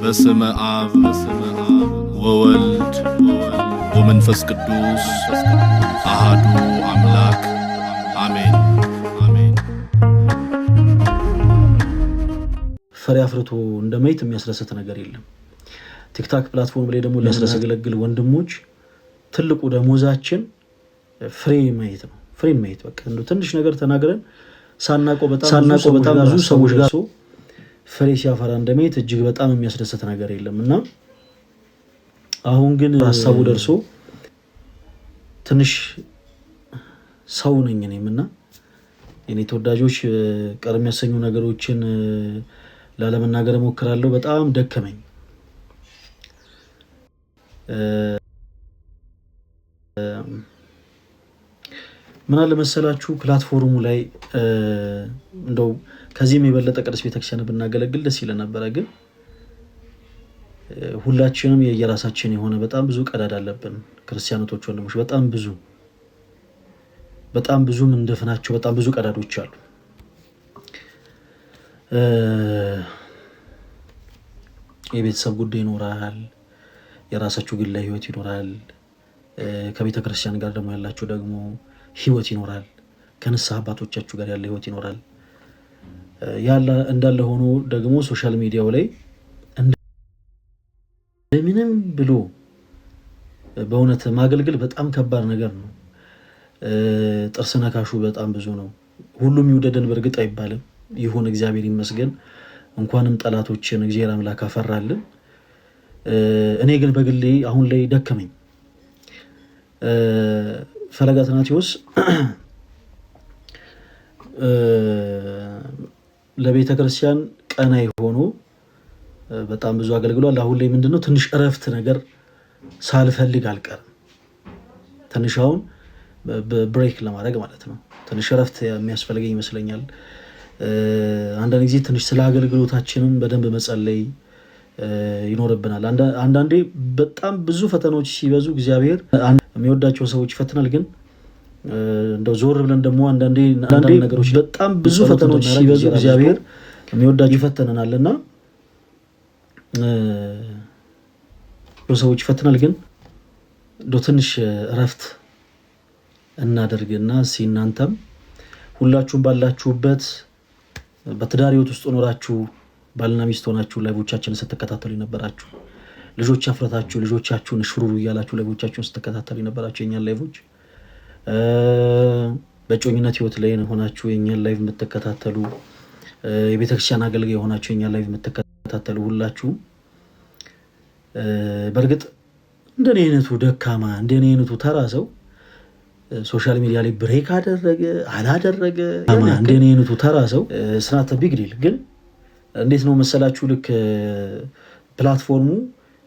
በስመ አብ ወወልድ ወመንፈስ ቅዱስ አሐዱ አምላክ አሜን። ፍሬ አፍርቶ እንደማየት የሚያስደስት ነገር የለም። ቲክታክ ፕላትፎርም ላይ ደግሞ ለሚያገለግል ወንድሞች ትልቁ ደሞዛችን ፍሬ ማየት ነው። ፍሬ ማየት በቃ እንደው ትንሽ ነገር ተናግረን ሳናቀው በጣም ብዙ ሰዎች ጋር ፍሬ ሲያፈራ እንደማየት እጅግ በጣም የሚያስደስት ነገር የለም እና አሁን ግን ሀሳቡ ደርሶ ትንሽ ሰው ነኝ እኔምና የኔ ተወዳጆች ቀር የሚያሰኙ ነገሮችን ላለመናገር ሞክራለሁ። በጣም ደከመኝ። ምን አለ መሰላችሁ ፕላትፎርሙ ላይ እንደው ከዚህም የበለጠ ቅዱስ ቤተክርስቲያን ብናገለግል ደስ ይለን ነበር። ግን ሁላችንም የየራሳችን የሆነ በጣም ብዙ ቀዳዳ አለብን ክርስቲያኖች ወንድሞች፣ በጣም ብዙ ምንደፍናቸው በጣም ብዙ ቀዳዶች አሉ። የቤተሰብ ጉዳይ ይኖራል፣ የራሳችሁ ግላዊ ህይወት ይኖራል፣ ከቤተ ክርስቲያን ጋር ደግሞ ያላችሁ ደግሞ ህይወት ይኖራል፣ ከንስሐ አባቶቻችሁ ጋር ያለ ህይወት ይኖራል። ያለ እንዳለ ሆኖ ደግሞ ሶሻል ሚዲያው ላይ ምንም ብሎ በእውነት ማገልገል በጣም ከባድ ነገር ነው። ጥርስ ነካሹ በጣም ብዙ ነው። ሁሉም ይውደደን በእርግጥ አይባልም። ይሁን እግዚአብሔር ይመስገን፣ እንኳንም ጠላቶችን እግዚአብሔር አምላክ አፈራልን። እኔ ግን በግሌ አሁን ላይ ደከመኝ። ፈለገ አትናቴዎስ ለቤተ ክርስቲያን ቀናይ ሆኖ በጣም ብዙ አገልግሏል። አሁን ላይ ምንድነው ትንሽ እረፍት ነገር ሳልፈልግ አልቀርም። ትንሽ አሁን ብሬክ ለማድረግ ማለት ነው ትንሽ እረፍት የሚያስፈልገኝ ይመስለኛል። አንዳንድ ጊዜ ትንሽ ስለ አገልግሎታችንም በደንብ መጸለይ ይኖርብናል። አንዳንዴ በጣም ብዙ ፈተናዎች ሲበዙ እግዚአብሔር የሚወዳቸው ሰዎች ይፈትናል። ግን እንደው ዞር ብለን ደግሞ አንዳንዴ ነገሮች በጣም ብዙ ፈተናዎች ሲበዙ እግዚአብሔር የሚወዳቸው ይፈተነናልና ሰዎች ይፈትናል። ግን እንደው ትንሽ እረፍት እናደርግና እናንተም ሁላችሁም ባላችሁበት በትዳር ህይወት ውስጥ ኖራችሁ ባልና ሚስት ሆናችሁ ላይቮቻችንን ስትከታተሉ የነበራችሁ ልጆች አፍረታችሁ ልጆቻችሁን ሽሩሩ እያላችሁ ላይቮቻችሁን ስትከታተሉ የነበራችሁ የኛን ላይቮች በጮኝነት ህይወት ላይ ሆናችሁ የኛን ላይቭ የምትከታተሉ የቤተክርስቲያን አገልጋይ የሆናችሁ የኛን ላይቭ የምትከታተሉ ሁላችሁ በእርግጥ እንደኔ አይነቱ ደካማ እንደኔ አይነቱ ተራ ሰው ሶሻል ሚዲያ ላይ ብሬክ አላደረገ እንደኔ አይነቱ ተራ ሰው ስናተ ቢግ ዲል። ግን እንዴት ነው መሰላችሁ ልክ ፕላትፎርሙ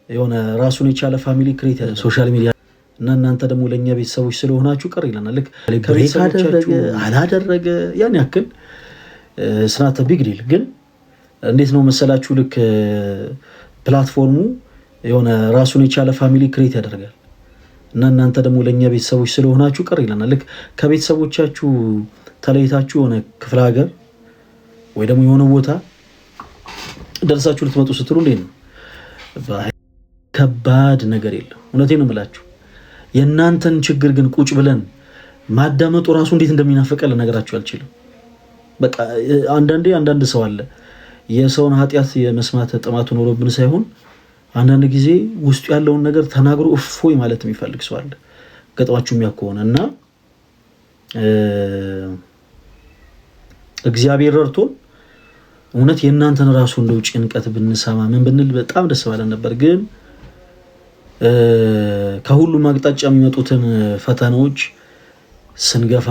የሆነ ራሱን የቻለ ፋሚሊ ክሬት ሶሻል ሚዲያ እና እናንተ ደግሞ ለኛ ቤተሰቦች ስለሆናችሁ ቀር ይላል። ልክ ብሬክ አላደረገ ያን ያክል ስናተ ቢግ ዲል። ግን እንዴት ነው መሰላችሁ ልክ ፕላትፎርሙ የሆነ ራሱን የቻለ ፋሚሊ ክሬት ያደርጋል እና እናንተ ደግሞ ለኛ ቤተሰቦች ስለሆናችሁ ቀር ይላል። ልክ ከቤተሰቦቻችሁ ተለይታችሁ የሆነ ክፍለ ሀገር ወይ ደግሞ የሆነ ቦታ ደርሳችሁ ልትመጡ ስትሉ እንዴት ነው ከባድ ነገር የለም። እውነቴን ነው የምላችሁ። የእናንተን ችግር ግን ቁጭ ብለን ማዳመጡ ራሱ እንዴት እንደሚናፈቀል ነገራችሁ አልችልም። በቃ አንዳንድ ሰው አለ የሰውን ኃጢአት የመስማት ጥማቱ ኖሮብን ሳይሆን አንዳንድ ጊዜ ውስጡ ያለውን ነገር ተናግሮ እፎይ ማለት የሚፈልግ ሰው አለ። ገጥማችሁ የሚያከሆነ እና እግዚአብሔር ረድቶን እውነት የእናንተን ራሱ እንደው ጭንቀት ብንሰማ ምን ብንል በጣም ደስ ባለን ነበር። ግን ከሁሉም አቅጣጫ የሚመጡትን ፈተናዎች ስንገፋ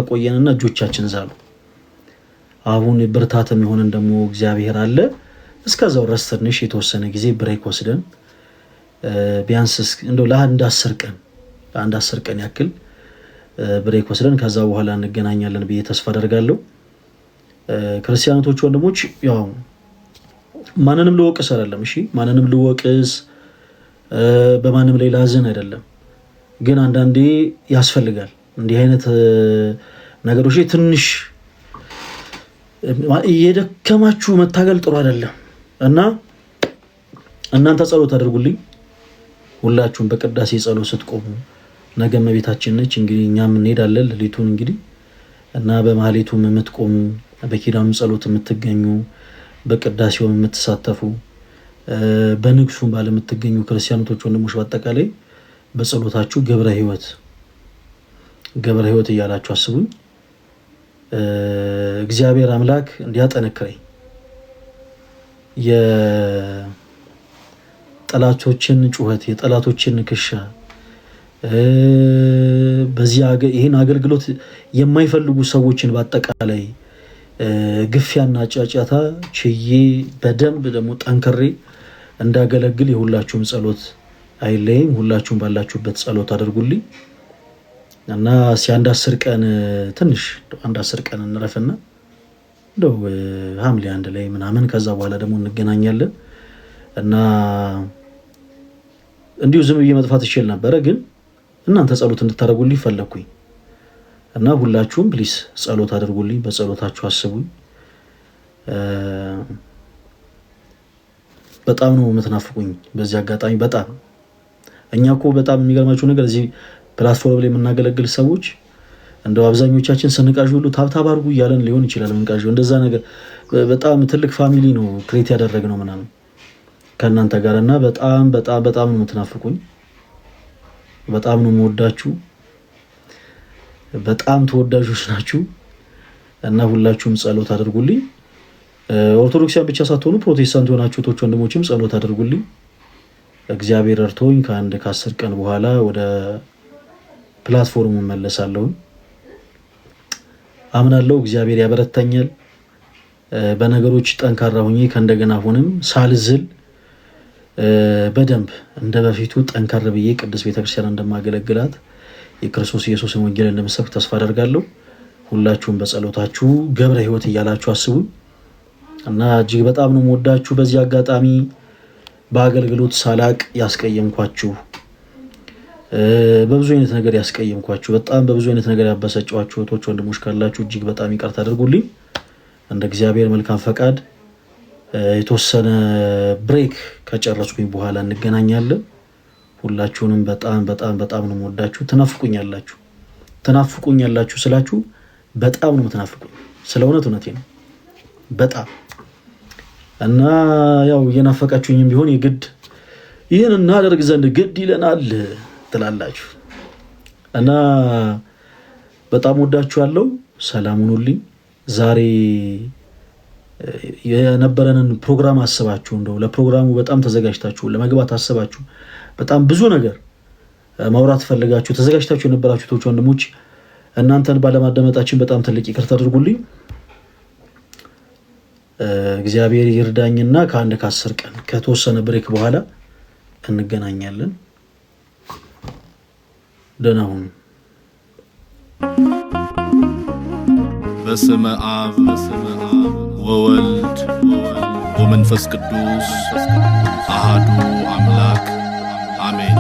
ቆየንና እጆቻችን ዛሉ። አሁን ብርታት የሚሆነን ደግሞ እግዚአብሔር አለ። እስከዛው ድረስ ትንሽ የተወሰነ ጊዜ ብሬክ ወስደን ቢያንስ እንደው ለአንድ 10 ቀን ያክል ብሬክ ወስደን ከዛ በኋላ እንገናኛለን ብዬ ተስፋ አደርጋለሁ። ክርስቲያኖች ወንድሞች ያው ማንንም ልወቅስ አይደለም። እሺ ማንንም ልወቅስ በማንም ላይ ላዝን አይደለም። ግን አንዳንዴ ያስፈልጋል እንዲህ አይነት ነገሮች ትንሽ እየደከማችሁ መታገል ጥሩ አይደለም እና እናንተ ጸሎት አድርጉልኝ ሁላችሁም በቅዳሴ ጸሎት ስትቆሙ። ነገ እመቤታችን ነች እንግዲህ እኛም እንሄዳለን ሌሊቱን እንግዲህ እና በማህሌቱም የምትቆሙ በኪዳኑ ጸሎት የምትገኙ በቅዳሴውም የምትሳተፉ በንግሱም ባለ የምትገኙ ክርስቲያኖች ወንድሞች በአጠቃላይ በጸሎታችሁ ገብረ ሕይወት እያላችሁ አስቡኝ። እግዚአብሔር አምላክ እንዲያጠነክረኝ የጠላቶችን ጩኸት የጠላቶችን ንክሻ ይህን አገልግሎት የማይፈልጉ ሰዎችን በአጠቃላይ ግፊያና ጫጫታ ችዬ በደንብ ደግሞ ጠንክሬ እንዳገለግል የሁላችሁም ጸሎት አይለይም። ሁላችሁም ባላችሁበት ጸሎት አድርጉልኝ እና አንድ 10 ቀን ትንሽ አንድ 10 ቀን እንረፍና እንደው ሐምሌ 1 ላይ ምናምን ከዛ በኋላ ደግሞ እንገናኛለን እና እንዲሁ ዝም ብዬ መጥፋት ይችል ነበረ፣ ግን እናንተ ጸሎት እንድታደርጉልኝ ፈለኩኝ እና ሁላችሁም ፕሊስ ጸሎት አድርጉልኝ፣ በጸሎታችሁ አስቡኝ። በጣም ነው የምትናፍቁኝ። በዚህ አጋጣሚ በጣም እኛ እኮ በጣም የሚገርማችሁ ነገር እዚህ ፕላትፎርም ላይ የምናገለግል ሰዎች እንደው አብዛኞቻችን ስንቃዥ ሁሉ ታብታብ አድርጉ እያለን ሊሆን ይችላል ምንቃዥው። እንደዛ ነገር በጣም ትልቅ ፋሚሊ ነው ክሬት ያደረግነው ምናምን ከእናንተ ጋር እና በጣም ነው የምትናፍቁኝ። በጣም ነው የምወዳችሁ። በጣም ተወዳጆች ናችሁ እና ሁላችሁም ጸሎት አድርጉልኝ። ኦርቶዶክሲያን ብቻ ሳትሆኑ ፕሮቴስታንት የሆናችሁ እህቶች ወንድሞችም ጸሎት አድርጉልኝ። እግዚአብሔር እርቶኝ ከ10 ቀን በኋላ ወደ ፕላትፎርሙ እመለሳለሁ አምናለሁ። እግዚአብሔር ያበረታኛል። በነገሮች ጠንካራ ሆኜ ከእንደገና ሆንም ሳልዝል በደንብ እንደ በፊቱ ጠንካራ ብዬ ቅድስት ቤተክርስቲያን እንደማገለግላት የክርስቶስ ኢየሱስን ወንጌል እንደምሰብክ ተስፋ አደርጋለሁ። ሁላችሁም በጸሎታችሁ ገብረ ሕይወት እያላችሁ አስቡኝ እና እጅግ በጣም ነው የምወዳችሁ። በዚህ አጋጣሚ በአገልግሎት ሳላቅ ያስቀየምኳችሁ በብዙ አይነት ነገር ያስቀየምኳችሁ በጣም በብዙ አይነት ነገር ያበሰጫችሁ እህቶች ወንድሞች ካላችሁ እጅግ በጣም ይቅርታ አድርጉልኝ። እንደ እግዚአብሔር መልካም ፈቃድ የተወሰነ ብሬክ ከጨረስኩኝ በኋላ እንገናኛለን። ሁላችሁንም በጣም ነው የምወዳችሁ። ትናፍቁኛላችሁ ስላችሁ በጣም ነው የምትናፍቁኝ። ስለ እውነቴ ነው በጣም እና ያው እየናፈቃችሁኝም ቢሆን የግድ ይህን እናደርግ ዘንድ ግድ ይለናል ትላላችሁ እና በጣም ወዳችኋለሁ። ሰላም ሁኑልኝ። ዛሬ የነበረንን ፕሮግራም አስባችሁ እንደው ለፕሮግራሙ በጣም ተዘጋጅታችሁ ለመግባት አስባችሁ በጣም ብዙ ነገር ማውራት ፈልጋችሁ ተዘጋጅታችሁ የነበራችሁ እህቶች ወንድሞች እናንተን ባለማዳመጣችን በጣም ትልቅ ይቅርታ አድርጉልኝ። እግዚአብሔር ይርዳኝና ከ10 ቀን ከተወሰነ ብሬክ በኋላ እንገናኛለን። ደህና ሁኑ። በስመ አብ ወወልድ ወመንፈስ ቅዱስ አሃዱ አምላክ አሜን።